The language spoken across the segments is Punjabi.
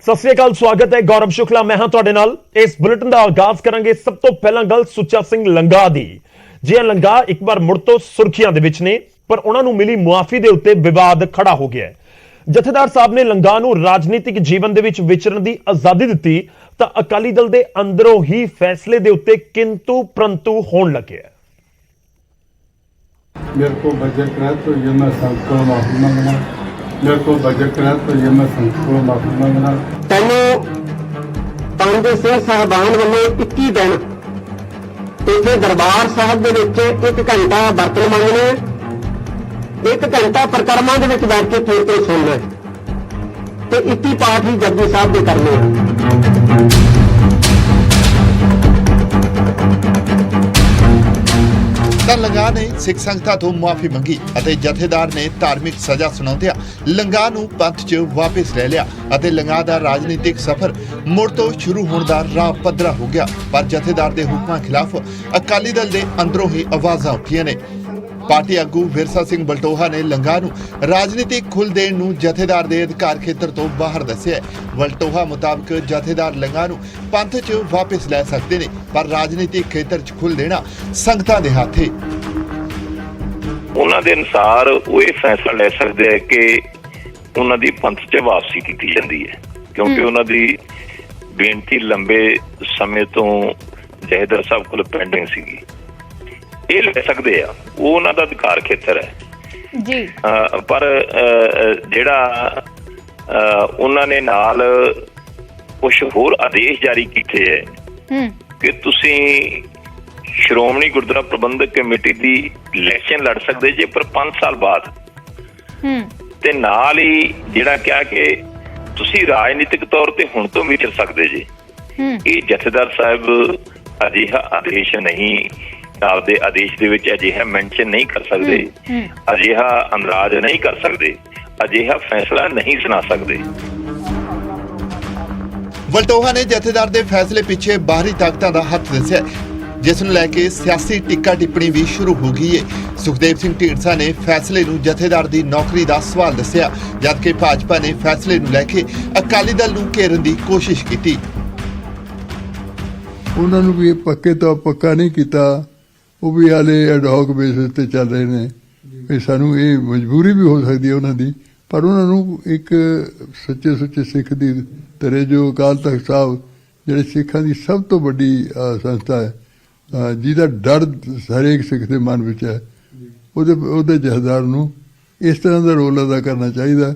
सत श्री अकाल, स्वागत है। गौरव शुक्ला मैं हां तुहाडे नाल। इस बुलेटिन का आगाज करांगे सब तो पहला गल सुच्चा सिंह लंगा दी। जी लंगा एक बार मुड़ तो सुर्खियां दे विच ने, पर उन्हां नूं मिली मुआफी दे उत्ते विवाद खड़ा हो गया है। जथेदार साहब ने लंगा नूं राजनीतिक जीवन दे विच विचरण दी आजादी दित्ती तां अकाली दल दे अंदरों ही फैसले दे उत्ते किंतु परंतु होण लगे। मेरे को बजट है तो ये मैं संत को माफी मांगना, मेरे को बजट है तो ये मैं संत को माफी मांगना। तैनू पंज सिंह साहबान वालों 21 दिन इतने दरबार साहब दे विच 1 घंटा बरतन मंगने, 1 घंटा परिक्रमा दे विच बैठ के कीर्तन सुनना ते 21 पाठ ही जपजी साहब दे करने हैं। ਤਾਂ ਲੰਗਾ ਨੇ ਸਿੱਖ ਸੰਗਤਾਂ ਤੋਂ ਮੁਆਫੀ ਮੰਗੀ ਅਤੇ ਜਥੇਦਾਰ ਨੇ ਧਾਰਮਿਕ ਸਜ਼ਾ ਸੁਣਾਉਂਦਿਆਂ ਲੰਗਾ ਨੂੰ ਪੰਥ 'ਚ ਵਾਪਸ ਲੈ ਲਿਆ ਅਤੇ ਲੰਗਾ ਦਾ ਰਾਜਨੀਤਿਕ ਸਫ਼ਰ ਮੁੜ ਤੋਂ ਸ਼ੁਰੂ ਹੋਣ ਦਾ ਰਾਹ ਪੱਧਰਾ ਹੋ ਗਿਆ। ਪਰ ਜਥੇਦਾਰ ਦੇ ਹੁਕਮਾਂ ਖਿਲਾਫ ਅਕਾਲੀ ਦਲ ਦੇ ਅੰਦਰੋਂ ਹੀ ਆਵਾਜ਼ਾਂ ਉੱਠੀਆਂ ਨੇ। ਪਾਰਟੀ ਆਗੂ ਵਿਰਸਾ ਸਿੰਘ ਬਲਟੋਹਾ ਨੇ ਲੰਗਾ ਨੂੰ ਰਾਜਨੀਤਿਕ ਖੁੱਲ੍ਹ ਦੇਣ ਨੂੰ ਜਥੇਦਾਰ ਦੇ ਅਧਿਕਾਰ ਖੇਤਰ ਤੋਂ ਬਾਹਰ ਦੱਸਿਆ। ਬਲਟੋਹਾ ਮੁਤਾਬਕ ਜਥੇਦਾਰ ਲੰਗਾ ਨੂੰ ਪੰਥ 'ਚ ਵਾਪਸ ਲੈ ਸਕਦੇ ਨੇ, ਪਰ ਰਾਜਨੀਤਿਕ ਖੇਤਰ 'ਚ ਖੁੱਲ੍ਹ ਦੇਣਾ ਸੰਗਤਾਂ ਦੇ ਹੱਥ ਹੈ। ਉਹਨਾਂ ਦੇ ਅਨੁਸਾਰ ਉਹ ਇਹ ਫੈਸਲਾ ਲੈ ਸਕਦੇ ਹੈ ਕਿ ਉਹਨਾਂ ਦੀ ਪੰਥ 'ਚ ਵਾਪਸੀ ਕੀਤੀ ਜਾਂਦੀ ਹੈ, ਕਿਉਂਕਿ ਉਹਨਾਂ ਦੀ ਬੇਨਤੀ ਲੰਬੇ ਸਮੇਂ ਤੋਂ ਜਥੇਦਾਰ ਸਾਹਿਬ ਕੋਲ ਪੈਂਡਿੰਗ ਸੀਗੀ। ਇਹ ਲੈ ਸਕਦੇ ਆ, ਉਹ ਉਹਨਾਂ ਦਾ ਅਧਿਕਾਰ ਖੇਤਰ ਹੈ ਜੀ। ਪਰ ਜਿਹੜਾ ਉਹਨਾਂ ਨੇ ਨਾਲ ਕੁਛ ਹੋਰ ਆਦੇਸ਼ ਜਾਰੀ ਕੀਤੇ ਹੈ ਕਿ ਤੁਸੀਂ ਸ਼੍ਰੋਮਣੀ ਗੁਰਦੁਆਰਾ ਪ੍ਰਬੰਧਕ ਕਮੇਟੀ ਦੀ ਇਲੈਕਸ਼ਨ ਲੜ ਸਕਦੇ ਜੇ, ਪਰ 5 ਸਾਲ ਬਾਅਦ। ਤੇ ਨਾਲ ਹੀ ਜਿਹੜਾ ਕਿਹਾ ਕਿ ਤੁਸੀਂ ਰਾਜਨੀਤਿਕ ਤੌਰ ਤੇ ਹੁਣ ਤੋਂ ਵਿਚਰ ਸਕਦੇ ਜੇ। ਇਹ ਜਥੇਦਾਰ ਸਾਹਿਬ ਅਜਿਹਾ ਆਦੇਸ਼ ਨਹੀਂ, ਆਪਦੇ ਆਦੇਸ਼ ਦੇ ਵਿੱਚ ਅਜਿਹਾ ਮੈਂਸ਼ਨ ਨਹੀਂ ਕਰ ਸਕਦੇ, ਅਜਿਹਾ ਅੰਦਾਜ਼ ਨਹੀਂ ਕਰ ਸਕਦੇ, ਅਜਿਹਾ ਫੈਸਲਾ ਨਹੀਂ ਸੁਣਾ ਸਕਦੇ। ਬਲਟੋਹਾ ਨੇ ਜਥੇਦਾਰ ਦੇ ਫੈਸਲੇ ਪਿੱਛੇ ਬਾਹਰੀ ਤਾਕਤਾਂ ਦਾ ਹੱਥ ਦੱਸਿਆ, ਜਿਸ ਨੂੰ ਲੈ ਕੇ ਸਿਆਸੀ ਟਿੱਕਾ ਟਿੱਪਣੀ ਵੀ ਸ਼ੁਰੂ ਹੋ ਗਈ ਹੈ। ਸੁਖਦੇਵ ਸਿੰਘ ਢੀਂਡਸਾ ਨੇ ਫੈਸਲੇ ਨੂੰ ਜਥੇਦਾਰ ਦੀ ਨੌਕਰੀ ਦਾ ਸਵਾਲ ਦੱਸਿਆ, ਜਦਕਿ ਭਾਜਪਾ ਨੇ ਫੈਸਲੇ ਨੂੰ ਲੈ ਕੇ ਅਕਾਲੀ ਦਲ ਨੂੰ ਘੇਰਨ ਦੀ ਕੋਸ਼ਿਸ਼ ਕੀਤੀ। ਉਹਨਾਂ ਨੂੰ ਵੀ ਪੱਕੇ ਤੋਂ ਪੱਕਾ ਨਹੀਂ ਕੀਤਾ, ਉਹ ਵੀ ਹਾਲੇ ਐਡਹੌਕ ਬੇਸਿਸ ਤੇ ਚੱਲ ਰਹੇ ਨੇ ਵੀ ਸਾਨੂੰ ਇਹ ਮਜਬੂਰੀ ਵੀ ਹੋ ਸਕਦੀ ਹੈ ਉਹਨਾਂ ਦੀ, ਪਰ ਉਹਨਾਂ ਨੂੰ ਇੱਕ ਸੱਚੇ ਸਿੱਖ ਦੀ ਤਰ੍ਹਾਂ ਜੋ ਅਕਾਲ ਤਖਤ ਸਾਹਿਬ ਜਿਹੜੇ ਸਿੱਖਾਂ ਦੀ ਸਭ ਤੋਂ ਵੱਡੀ ਸੰਸਥਾ ਹੈ, ਜਿਹਦਾ ਡਰ ਹਰੇਕ ਸਿੱਖ ਦੇ ਮਨ ਵਿੱਚ ਹੈ, ਉਹਦੇ ਜਥੇਦਾਰ ਨੂੰ ਇਸ ਤਰ੍ਹਾਂ ਦਾ ਰੋਲ ਅਦਾ ਕਰਨਾ ਚਾਹੀਦਾ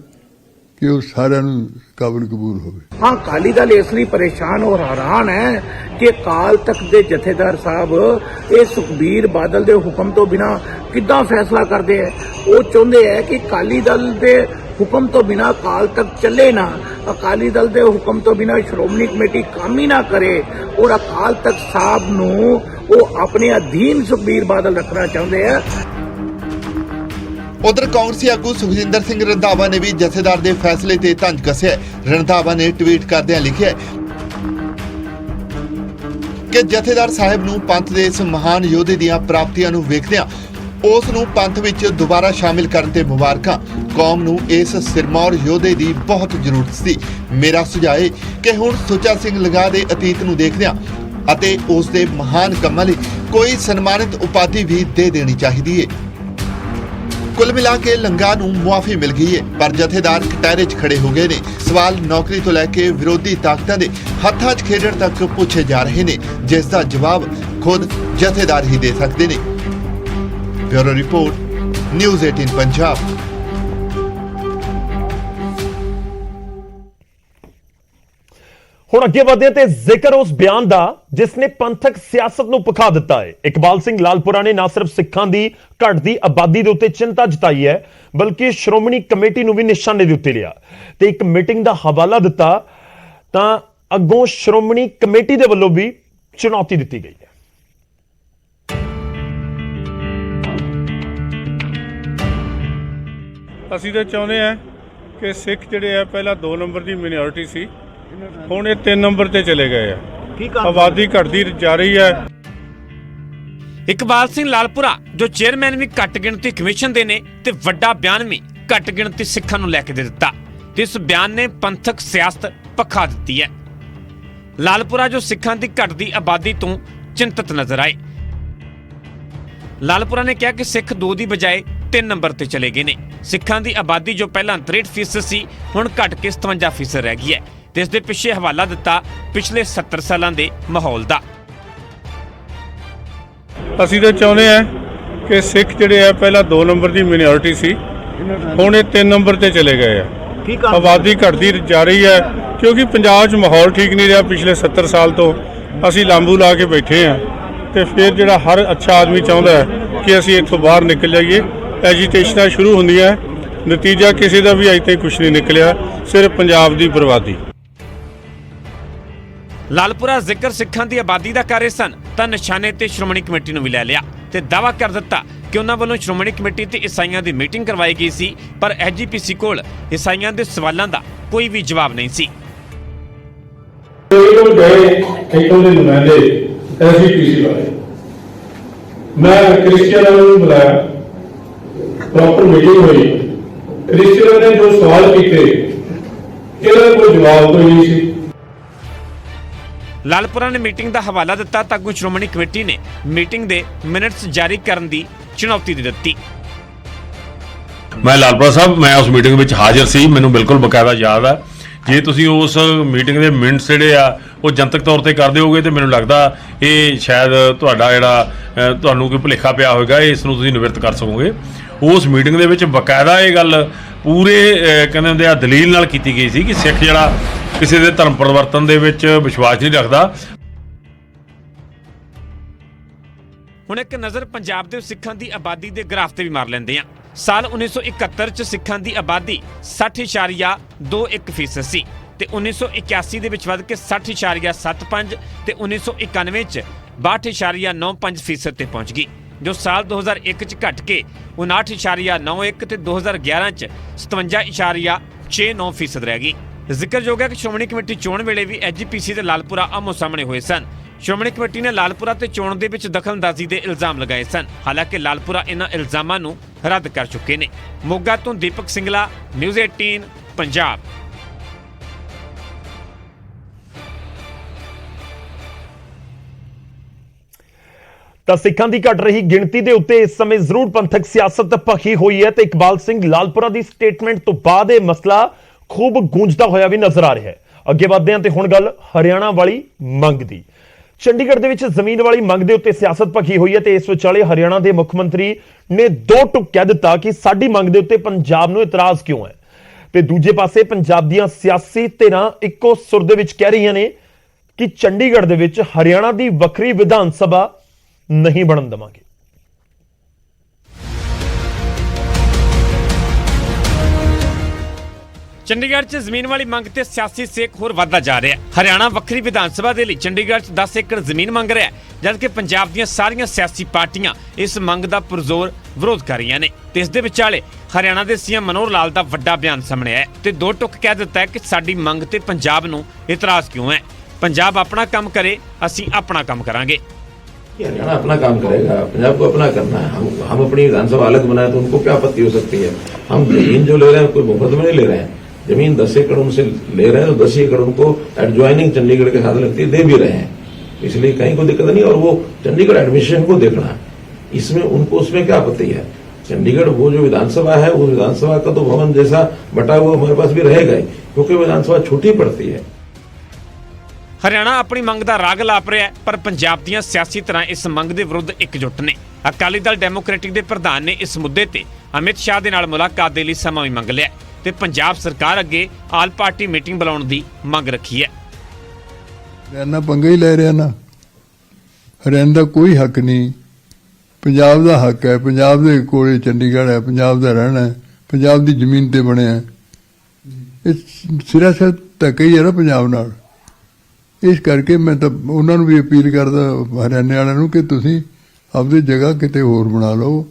ਕਿ ਉਹ ਸਾਰਿਆਂ ਨੂੰ ਕਾਬਲ ਕਬੂਲ ਹੋਵੇ। हाँ, अकाली दल इसलिए परेशान और हैरान है कि अकाल तख्त के जथेदार साहब ये सुखबीर बादल के हुक्म तो बिना किद्दां फैसला करते हैं। वो चाहते हैं कि अकाली दल के हुक्म तो बिना अकाल तख्त चले ना, अकाली दल के हुक्म तो बिना श्रोमणी कमेटी काम ही ना करे, और अकाल तख्त साहब नूं वो अपने अधीन सुखबीर बादल रखना चाहते हैं। ਉਧਰ ਕਾਂਗਰਸੀ ਆਗੂ ਸੁਖਜਿੰਦਰ ਸਿੰਘ ਰੰਧਾਵਾ ਨੇ ਵੀ ਜਥੇਦਾਰ ਦੇ ਫੈਸਲੇ ਤੇ ਤੰਜ ਕੱਸਿਆ। ਰੰਧਾਵਾ ਨੇ ਟਵੀਟ ਕਰਦਿਆਂ ਲਿਖਿਆ ਕਿ ਜਥੇਦਾਰ ਸਾਹਿਬ ਨੂੰ ਪੰਥ ਦੇ ਇਸ ਮਹਾਨ ਯੋਧੇ ਦੀਆਂ ਪ੍ਰਾਪਤੀਆਂ ਨੂੰ ਵੇਖਦਿਆਂ ਉਸ ਨੂੰ ਪੰਥ ਵਿੱਚ ਦੁਬਾਰਾ ਸ਼ਾਮਿਲ ਕਰਨ ਤੇ ਮੁਬਾਰਕਾਂ। ਕੌਮ ਨੂੰ ਇਸ ਸਿਰਮੌਰ ਯੋਧੇ ਦੀ ਬਹੁਤ ਜ਼ਰੂਰਤ ਸੀ। ਮੇਰਾ ਸੁਝਾਅ ਹੈ ਕਿ ਹੁਣ ਸੁੱਚਾ ਸਿੰਘ ਲੰਗਾ ਦੇ ਅਤੀਤ ਨੂੰ ਦੇਖਦਿਆਂ ਅਤੇ ਉਸ ਦੇ ਮਹਾਨ ਕੰਮਾਂ ਲਈ ਕੋਈ ਸਨਮਾਨਿਤ ਉਪਾਧੀ ਵੀ ਦੇ ਦੇਣੀ ਚਾਹੀਦੀ ਹੈ। ਕੁੱਲ ਮਿਲਾ ਕੇ ਲੰਗਾ ਨੂੰ ਮੁਆਫੀ ਮਿਲ ਗਈ ਹੈ, ਪਰ ਜਥੇਦਾਰ ਕਟਹਿਰੇ 'ਚ ਖੜੇ ਹੋ ਗਏ ਨੇ। ਸਵਾਲ ਨੌਕਰੀ ਤੋਂ ਲੈ ਕੇ ਵਿਰੋਧੀ ਤਾਕਤਾਂ ਦੇ ਹੱਥਾਂ 'ਚ ਖੇਡਣ ਤੱਕ ਪੁੱਛੇ ਜਾ ਰਹੇ ਨੇ, ਜਿਸ ਦਾ ਜਵਾਬ ਖੁਦ ਜਥੇਦਾਰ ਹੀ ਦੇ ਸਕਦੇ ਨੇ। Bureau report, news 18 Punjab. ਹੁਣ ਅੱਗੇ ਵਧਦੇ ਤੇ ਜ਼ਿਕਰ ਉਸ ਬਿਆਨ ਦਾ ਜਿਸ ਨੇ ਪੰਥਕ ਸਿਆਸਤ ਨੂੰ ਪਖਾ ਦਿੱਤਾ ਹੈ। ਇਕਬਾਲ ਸਿੰਘ ਲਾਲਪੁਰਾ ਨੇ ਨਾ ਸਿਰਫ ਸਿੱਖਾਂ ਦੀ ਘਟਦੀ ਆਬਾਦੀ ਦੇ ਉੱਤੇ ਚਿੰਤਾ ਜਤਾਈ ਹੈ, ਬਲਕਿ ਸ਼੍ਰੋਮਣੀ ਕਮੇਟੀ ਨੂੰ ਵੀ ਨਿਸ਼ਾਨੇ ਦੇ ਉੱਤੇ ਲਿਆ ਤੇ ਇੱਕ ਮੀਟਿੰਗ ਦਾ ਹਵਾਲਾ ਦਿੱਤਾ ਤਾਂ ਅੱਗੋਂ ਸ਼੍ਰੋਮਣੀ ਕਮੇਟੀ ਦੇ ਵੱਲੋਂ ਵੀ ਚੁਣੌਤੀ ਦਿੱਤੀ ਗਈ ਹੈ। ਅਸੀਂ ਤਾਂ ਚਾਹੁੰਦੇ ਆ ਕਿ ਸਿੱਖ ਜਿਹੜੇ ਆ ਪਹਿਲਾਂ 2 ਨੰਬਰ ਦੀ ਮਿਨੋਰਿਟੀ ਸੀ, ਹੁਣ ਇਹ 3 ਨੰਬਰ ਤੇ ਚਲੇ ਗਏ ਆ। ਆਬਾਦੀ ਘਟਦੀ ਜਾ ਰਹੀ ਹੈ। ਇਕਬਾਲ ਸਿੰਘ ਲਾਲਪੁਰਾ ਜੋ ਚੇਅਰਮੈਨ ਵੀ ਘੱਟ ਗਿਣਤੀ ਕਮਿਸ਼ਨ ਦੇ ਨੇ ਤੇ ਵੱਡਾ ਬਿਆਨ ਵੀ ਘੱਟ ਗਿਣਤੀ ਸਿੱਖਾਂ ਨੂੰ ਲੈ ਕੇ ਦੇ ਦਿੱਤਾ ਤੇ ਇਸ ਬਿਆਨ ਨੇ ਪੰਥਕ ਸਿਆਸਤ ਪੱਖਾ ਦਿੱਤੀ ਹੈ। ਲਾਲਪੁਰਾ ਜੋ ਸਿੱਖਾਂ ਦੀ ਘਟਦੀ ਆਬਾਦੀ ਤੋਂ ਚਿੰਤਤ ਨਜ਼ਰ ਆਏ। ਲਾਲਪੁਰਾ ਨੇ ਕਿਹਾ ਕਿ ਸਿੱਖ 2 ਦੀ ਬਜਾਏ 3 ਨੰਬਰ ਤੇ ਚਲੇ ਗਏ ਨੇ। ਸਿੱਖਾਂ ਦੀ ਆਬਾਦੀ ਜੋ ਪਹਿਲਾਂ 63% ਸੀ ਹੁਣ ਘਟ ਕੇ 57% ਰਹਿ ਗਈ ਹੈ ਤੇ ਇਸ ਦੇ ਪਿੱਛੇ ਹਵਾਲਾ ਦਿੱਤਾ ਪਿਛਲੇ 70 ਸਾਲਾਂ ਦੇ ਮਾਹੌਲ ਦਾ। ਅਸੀਂ ਤਾਂ ਚਾਹੁੰਦੇ ਆ ਕਿ ਸਿੱਖ ਜਿਹੜੇ ਆ ਪਹਿਲਾਂ 2 ਨੰਬਰ ਦੀ ਮਿਨੋਰਿਟੀ ਸੀ, ਹੁਣ ਇਹ 3 ਨੰਬਰ ਤੇ ਚਲੇ ਗਏ ਆ। ਆਬਾਦੀ ਘਟਦੀ ਜਾ ਰਹੀ ਹੈ ਕਿਉਂਕਿ ਪੰਜਾਬ 'ਚ ਮਾਹੌਲ ਠੀਕ ਨਹੀਂ ਰਿਹਾ ਪਿਛਲੇ 70 ਸਾਲ ਤੋਂ। ਅਸੀਂ ਲਾਂਬੂ ਲਾ ਕੇ ਬੈਠੇ ਆ ਤੇ ਫਿਰ ਜਿਹੜਾ ਹਰ ਅੱਛਾ ਆਦਮੀ ਚਾਹੁੰਦਾ ਹੈ ਕਿ ਅਸੀਂ ਇੱਥੋਂ ਬਾਹਰ ਨਿਕਲ ਜਾਈਏ। ਐਜੀਟੇਸ਼ਨਾਂ ਸ਼ੁਰੂ ਹੁੰਦੀਆਂ, ਨਤੀਜਾ ਕਿਸੇ ਦਾ ਵੀ ਅਜੇ ਤੱਕ ਕੁਝ ਨਹੀਂ ਨਿਕਲਿਆ, ਸਿਰਫ ਪੰਜਾਬ ਦੀ ਬਰਬਾਦੀ। ਲਾਲਪੁਰਾ ਜ਼ਿਕਰ ਸਿੱਖਾਂ ਦੀ ਆਬਾਦੀ ਦਾ ਕਰ ਰਹੇ ਸਨ ਤਾਂ ਨਿਸ਼ਾਨੇ ਤੇ ਸ਼੍ਰੋਮਣੀ ਕਮੇਟੀ ਨੂੰ ਵੀ ਲੈ ਲਿਆ ਤੇ ਦਾਅਵਾ ਕਰ ਦਿੱਤਾ ਕਿ ਉਹਨਾਂ ਵੱਲੋਂ ਸ਼੍ਰੋਮਣੀ ਕਮੇਟੀ ਤੇ ਈਸਾਈਆਂ ਦੀ ਮੀਟਿੰਗ ਕਰਵਾਈ ਗਈ ਸੀ, ਪਰ ਐਜੀਪੀਸੀ ਕੋਲ ਈਸਾਈਆਂ ਦੇ ਸਵਾਲਾਂ ਦਾ ਕੋਈ ਵੀ ਜਵਾਬ ਨਹੀਂ ਸੀ। ਇੱਥੋਂ ਦੇ ਨੁਮਾਇੰਦੇ ਐਸਜੀਪੀਸੀ ਵਾਲੇ, ਮੈਂ ਕ੍ਰਿਸਚੀਅਨਾਂ ਨੂੰ ਬੁਲਾਇਆ, ਪ੍ਰੋਪਰ ਮੀਟਿੰਗ ਹੋਈ। ਕ੍ਰਿਸਚੀਅਨਾਂ ਨੇ ਜੋ ਸਵਾਲ ਕੀਤੇ ਇਹਦਾ ਕੋਈ ਜਵਾਬ ਕੋਈ ਨਹੀਂ ਸੀ। ਲਾਲਪੁਰਾ ਨੇ ਮੀਟਿੰਗ ਦਾ ਹਵਾਲਾ ਦਿੱਤਾ ਤਾਂ ਅੱਗੋਂ ਸ਼੍ਰੋਮਣੀ ਕਮੇਟੀ ਨੇ ਮੀਟਿੰਗ ਦੇ ਮਿੰਟਸ ਜਾਰੀ ਕਰਨ ਦੀ ਚੁਣੌਤੀ ਦੇ ਦਿੱਤੀ। ਮੈਂ ਲਾਲਪੁਰਾ ਸਾਹਿਬ, ਮੈਂ ਉਸ ਮੀਟਿੰਗ ਵਿੱਚ ਹਾਜ਼ਰ ਸੀ, ਮੈਨੂੰ ਬਿਲਕੁਲ ਬਕਾਇਦਾ ਯਾਦ ਹੈ। ਜੇ ਤੁਸੀਂ ਉਸ ਮੀਟਿੰਗ ਦੇ ਮਿੰਟਸ ਜਿਹੜੇ ਆ ਉਹ ਜਨਤਕ ਤੌਰ ਤੇ ਕਰ ਦਿਓਗੇ ਤੇ ਮੈਨੂੰ ਲੱਗਦਾ ਇਹ ਸ਼ਾਇਦ ਤੁਹਾਡਾ ਜਿਹੜਾ ਤੁਹਾਨੂੰ ਕੋਈ ਭੁਲੇਖਾ ਪਿਆ ਹੋਵੇਗਾ, ਇਸ ਨੂੰ ਤੁਸੀਂ ਨਿਵਰਤ ਕਰ ਸਕੋਗੇ। ਉਸ ਮੀਟਿੰਗ ਦੇ ਵਿੱਚ ਬਕਾਇਦਾ ਇਹ ਗੱਲ ਪੂਰੇ ਕਹਿੰਦੇ ਹੁੰਦੇ ਆ ਦਲੀਲ ਨਾਲ ਕੀਤੀ ਗਈ ਸੀ ਕਿ ਸਿੱਖ ਜਿਹੜਾ ਕਿਸੇ ਦੇ ਧਰਮ ਪਰਿਵਰਤਨ ਦੇ ਵਿੱਚ ਵਿਸ਼ਵਾਸ ਨਹੀਂ ਰੱਖਦਾ। ਹੁਣ ਇੱਕ ਨਜ਼ਰ ਪੰਜਾਬ ਦੇ ਸਿੱਖਾਂ ਦੀ ਆਬਾਦੀ ਦੇ ਗ੍ਰਾਫ ਤੇ ਵੀ ਮਾਰ ਲੈਂਦੇ ਆ। ਸਾਲ 1971 ਚ ਸਿੱਖਾਂ ਦੀ ਆਬਾਦੀ 60.21% ਸੀ ਤੇ 1981 ਦੇ ਵਿੱਚ ਵੱਧ ਕੇ 60.75 ਤੇ 1991 ਚ 62.95% ਤੇ ਪਹੁੰਚ ਗਈ, ਜੋ ਸਾਲ 2001 ਚ ਘਟ ਕੇ 59.91 ਤੇ 2011 ਚ 57.69% ਰਹਿ ਗਈ। ਜ਼ਿਕਰਯੋਗ ਹੈ ਕਿ ਸ਼੍ਰੋਮਣੀ ਕਮੇਟੀ ਚੋਣ ਵੇਲੇ ਵੀ ਐਜੀਪੀਸੀ ਤੇ ਲਾਲਪੁਰਾ ਆਮੋ ਸਾਹਮਣੇ ਹੋਏ ਸਨ। ਸ਼੍ਰੋਮਣੀ ਕਮੇਟੀ ਨੇ ਲਾਲਪੁਰਾ ਤੇ ਚੋਣ ਦੇ ਵਿੱਚ ਦਖਲਅੰਦਾਜ਼ੀ ਦੇ ਇਲਜ਼ਾਮ ਲਗਾਏ ਸਨ, ਹਾਲਾਂਕਿ ਲਾਲਪੁਰਾ ਇਹਨਾਂ ਇਲਜ਼ਾਮਾਂ ਨੂੰ ਰੱਦ ਕਰ ਚੁੱਕੇ ਨੇ। ਮੋਗਾ ਤੋਂ ਦੀਪਕ ਸਿੰਗਲਾ, ਨਿਊਜ਼ 18 ਪੰਜਾਬ। ਤਾਂ ਸਿੱਖਾਂ ਦੀ ਘਟ ਰਹੀ ਗਿਣਤੀ ਦੇ ਉੱਤੇ ਇਸ ਸਮੇਂ ਜ਼ਰੂਰ ਪੰਥਕ ਸਿਆਸਤ ਭਖੀ ਹੋਈ ਹੈ ਤੇ ਇਕਬਾਲ ਸਿੰਘ ਲਾਲਪੁਰਾ ਦੀ ਸਟੇਟਮੈਂਟ ਤੋਂ ਬਾਅਦ ਇਹ ਮਸਲਾ ਖੂਬ ਗੂੰਜਦਾ ਹੋਇਆ ਵੀ ਨਜ਼ਰ ਆ ਰਿਹਾ ਹੈ। ਅੱਗੇ ਵਧਦੇ ਹਾਂ ਤੇ ਹੁਣ ਗੱਲ ਹਰਿਆਣਾ ਵਾਲੀ ਮੰਗ ਦੀ। ਚੰਡੀਗੜ੍ਹ ਦੇ ਵਿੱਚ ਜ਼ਮੀਨ ਵਾਲੀ ਮੰਗ ਦੇ ਉੱਤੇ ਸਿਆਸਤ ਭਖੀ ਹੋਈ ਹੈ ਤੇ ਇਸ ਵਿਚਾਲੇ ਹਰਿਆਣਾ ਦੇ ਮੁੱਖ ਮੰਤਰੀ ਨੇ 2 ਟੁਕ ਕਹਿ ਦਿੱਤਾ ਕਿ ਸਾਡੀ ਮੰਗ ਦੇ ਉੱਤੇ ਪੰਜਾਬ ਨੂੰ ਇਤਰਾਜ਼ ਕਿਉਂ ਹੈ, ਤੇ ਦੂਜੇ ਪਾਸੇ ਪੰਜਾਬ ਦੀਆਂ ਸਿਆਸੀ ਧਿਰਾਂ ਇੱਕੋ ਸੁਰ ਦੇ ਵਿੱਚ ਕਹਿ ਰਹੀਆਂ ਨੇ ਕਿ ਚੰਡੀਗੜ੍ਹ ਦੇ ਵਿੱਚ ਹਰਿਆਣਾ ਦੀ ਵੱਖਰੀ ਵਿਧਾਨ ਸਭਾ ਨਹੀਂ ਬਣਨ ਦੇਵਾਂਗੇ। ਚੰਡੀਗੜ੍ਹ 'ਚ ਜ਼ਮੀਨ ਵਾਲੀ ਮੰਗ ਤੇ ਸਿਆਸੀ ਸੇਕ ਹੋਰ ਵੱਧਦਾ ਜਾ ਰਿਹਾ ਹੈ। ਹਰਿਆਣਾ ਵੱਖਰੀ ਵਿਧਾਨ ਸਭਾ ਦੇ ਲਈ ਚੰਡੀਗੜ੍ਹ 'ਚ 10 ਏਕੜ ਜ਼ਮੀਨ ਮੰਗ ਰਿਹਾ ਹੈ, ਜਦਕਿ ਪੰਜਾਬ ਦੀਆਂ ਸਾਰੀਆਂ ਸਿਆਸੀ ਪਾਰਟੀਆਂ ਇਸ ਮੰਗ ਦਾ ਪੁਰਜ਼ੋਰ ਵਿਰੋਧ ਕਰ ਰਹੀਆਂ ਨੇ। ਤੇ ਇਸ ਦੇ ਵਿਚਾਲੇ ਹਰਿਆਣਾ ਦੇ ਸੀਐਮ ਮਨੋਹਰ ਲਾਲ ਦਾ ਵੱਡਾ ਬਿਆਨ ਸਾਹਮਣੇ ਆਇਆ ਤੇ 2 ਟੁਕ ਕਹਿ ਦਿੱਤਾ ਹੈ ਕਿ ਸਾਡੀ ਮੰਗ ਤੇ ਪੰਜਾਬ ਨੂੰ ਇਤਰਾਜ਼ ਕਿਉਂ ਹੈ। ਪੰਜਾਬ ਆਪਣਾ ਕੰਮ ਕਰੇ, ਅਸੀਂ ਆਪਣਾ ਕੰਮ ਕਰਾਂਗੇ। हरियाणा अपना काम करेगा, पंजाब को अपना करना है। हम अपनी विधानसभा अलग बनाए तो उनको क्या आपत्ति हो सकती है। हम जमीन जो ले रहे हैं कोई मुफ्त में नहीं ले रहे हैं, जमीन 10 एकड़ उनसे ले रहे हैं तो 10 एकड़ उनको एडजॉइनिंग चंडीगढ़ के साथ लगती है दे भी रहे हैं, इसलिए कहीं कोई दिक्कत नहीं। और वो चंडीगढ़ एडमिनिस्ट्रेशन को देखना है, इसमें उनको उसमें क्या आपत्ति है। चंडीगढ़ वो जो विधानसभा है उस विधानसभा का तो भवन जैसा बटा हुआ हमारे पास भी रहेगा ही, क्योंकि विधानसभा छोटी पड़ती है। ਹਰਿਆਣਾ ਆਪਣੀ ਮੰਗ ਦਾ ਰਾਗ ਲਾਪ ਰਿਹਾ ਹੈ, ਪਰ ਪੰਜਾਬ ਦੀਆਂ ਸਿਆਸੀ ਧਿਰਾਂ ਇਸ ਮੰਗ ਦੇ ਵਿਰੁੱਧ ਇਕਜੁੱਟ ਨੇ। ਅਕਾਲੀ ਦਲ ਡੈਮੋਕ੍ਰੈਟਿਕ ਦੇ ਪ੍ਰਧਾਨ ਨੇ ਇਸ ਮੁੱਦੇ ਤੇ ਅਮਿਤ ਸ਼ਾਹ ਦੇ ਨਾਲ ਮੁਲਾਕਾਤ ਦੇ ਲਈ ਸਮਾਂ ਵੀ ਮੰਗ ਲਿਆ ਤੇ ਪੰਜਾਬ ਸਰਕਾਰ ਅੱਗੇ ਆਲ ਪਾਰਟੀ ਮੀਟਿੰਗ ਬੁਲਾਉਣ ਦੀ ਮੰਗ ਰੱਖੀ ਹੈ। ਹਰਿਆਣਾ ਪੰਗਾ ਹੀ ਲੈ ਰਿਹਾ ਨਾ, ਹਰਿਆਣਾ ਦਾ ਕੋਈ ਹੱਕ ਨਹੀਂ, ਪੰਜਾਬ ਦਾ ਹੱਕ ਹੈ। ਪੰਜਾਬ ਦੇ ਕੋਲੇ ਚੰਡੀਗੜ੍ਹ ਹੈ, ਪੰਜਾਬ ਦਾ ਰਹਿਣਾ ਹੈ, ਪੰਜਾਬ ਦੀ ਜ਼ਮੀਨ ਤੇ ਬਣਿਆ। ਇਹ ਸਿਰਾ ਸਿਰ ਧੱਕਾ ਹੀ ਹੈ ਨਾ ਪੰਜਾਬ ਨਾਲ। ਇਸ ਕਰਕੇ ਮੈਂ ਤਾਂ ਉਹਨਾਂ ਨੂੰ ਵੀ ਅਪੀਲ ਕਰਦਾ ਹਰਿਆਣੇ ਵਾਲਿਆਂ ਨੂੰ ਕਿ ਤੁਸੀਂ ਆਪਣੀ ਜਗ੍ਹਾ ਕਿਤੇ ਹੋਰ ਬਣਾ ਲਓ,